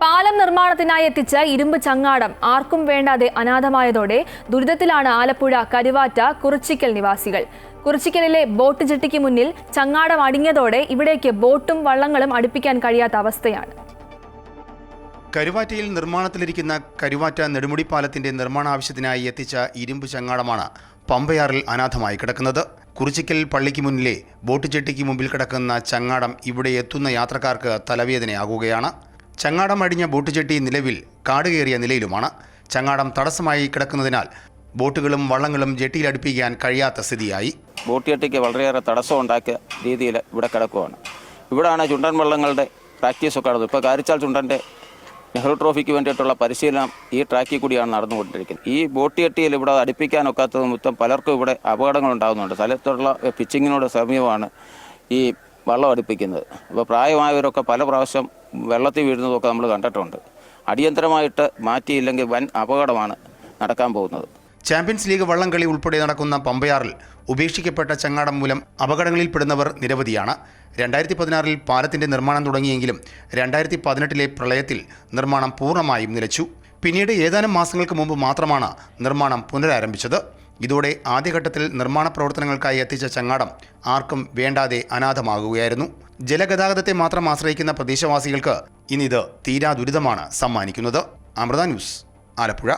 പാലം നിർമ്മാണത്തിനായി എത്തിച്ച ഇരുമ്പ് ചങ്ങാടം ആർക്കും വേണ്ടാതെ അനാഥമായതോടെ ദുരിതത്തിലാണ് ആലപ്പുഴ കരുവാറ്റ കുറിച്ചിക്കൽ നിവാസികൾ. കുറിച്ചിക്കലിലെ ബോട്ട് ജെട്ടിക്ക് മുന്നിൽ ചങ്ങാടം അടിഞ്ഞതോടെ ഇവിടേക്ക് ബോട്ടും വള്ളങ്ങളും അടുപ്പിക്കാൻ കഴിയാത്ത അവസ്ഥയാണ്. കരുവാറ്റയിൽ നിർമ്മാണത്തിലിരിക്കുന്ന കരുവാറ്റ നെടുമുടി പാലത്തിന്റെ നിർമ്മാണ ആവശ്യത്തിനായി എത്തിച്ച ഇരുമ്പ് ചങ്ങാടമാണ് പമ്പയാറിൽ അനാഥമായി കിടക്കുന്നത്. കുറിച്ചിക്കൽ പള്ളിക്ക് മുന്നിലെ ബോട്ട് ജെട്ടിക്ക് മുമ്പിൽ കിടക്കുന്ന ചങ്ങാടം ഇവിടെ എത്തുന്ന യാത്രക്കാർക്ക് തലവേദനയാകുകയാണ്. ചങ്ങാടം അടിഞ്ഞ ബോട്ട് ജെട്ടി നിലവിൽ കാടുകയറിയ നിലയിലുമാണ്. ചങ്ങാടം തടസ്സമായി കിടക്കുന്നതിനാൽ ബോട്ടുകളും വള്ളങ്ങളും ജെട്ടിയിൽ അടുപ്പിക്കാൻ കഴിയാത്ത സ്ഥിതിയായി. ബോട്ട് ജെട്ടിക്ക് വളരെയേറെ തടസ്സം ഉണ്ടാക്കിയ രീതിയിൽ ഇവിടെ കിടക്കുകയാണ്. ഇവിടെയാണ് ചുണ്ടൻ വള്ളങ്ങളുടെ പ്രാക്ടീസൊക്കെ നടന്നത്. ഇപ്പോൾ കാരിച്ചാൽ ചുണ്ടൻ്റെ നെഹ്റു ട്രോഫിക്ക് വേണ്ടിയിട്ടുള്ള പരിശീലനം ഈ ട്രാക്കിൽ കൂടിയാണ് നടന്നുകൊണ്ടിരിക്കുന്നത്. ഈ ബോട്ട് ജെട്ടിയിൽ ഇവിടെ അടുപ്പിക്കാനൊക്കാത്തത് മൊത്തം പലർക്കും ഇവിടെ അപകടങ്ങൾ ഉണ്ടാകുന്നുണ്ട്. സ്ഥലത്തുള്ള പിച്ചിങ്ങിനോട് സമീപമാണ് ഈ വള്ളം അടുപ്പിക്കുന്നത്. അപ്പോൾ പ്രായമായവരൊക്കെ പല പ്രാവശ്യം വെള്ളത്തിൽ വീഴുന്നതൊക്കെ നമ്മൾ കണ്ടിട്ടുണ്ട്. അടിയന്തരമായിട്ട് മാറ്റിയില്ലെങ്കിൽ വൻ അപകടമാണ് നടക്കാൻ പോകുന്നത്. ചാമ്പ്യൻസ് ലീഗ് വള്ളംകളി ഉൾപ്പെടെ നടക്കുന്ന പമ്പയാറിൽ ഉപേക്ഷിക്കപ്പെട്ട ചങ്ങാടം മൂലം അപകടങ്ങളിൽപ്പെടുന്നവർ നിരവധിയാണ്. 2016 പാലത്തിന്റെ നിർമ്മാണം തുടങ്ങിയെങ്കിലും 2018 പ്രളയത്തിൽ നിർമ്മാണം പൂർണ്ണമായും നിലച്ചു. പിന്നീട് ഏതാനും മാസങ്ങൾക്ക് മുമ്പ് മാത്രമാണ് നിർമ്മാണം പുനരാരംഭിച്ചത്. ഇതോടെ ആദ്യഘട്ടത്തിൽ നിർമ്മാണ പ്രവർത്തനങ്ങൾക്കായി എത്തിച്ച ചങ്ങാടം ആർക്കും വേണ്ടാതെ അനാഥമാകുകയായിരുന്നു. ജലഗതാഗതത്തെ മാത്രം ആശ്രയിക്കുന്ന പ്രദേശവാസികൾക്ക് ഇനിത് തീരാ ദുരിതമാണ് സമ്മാനിക്കുന്നത്. അമൃത ന്യൂസ്, ആലപ്പുഴ.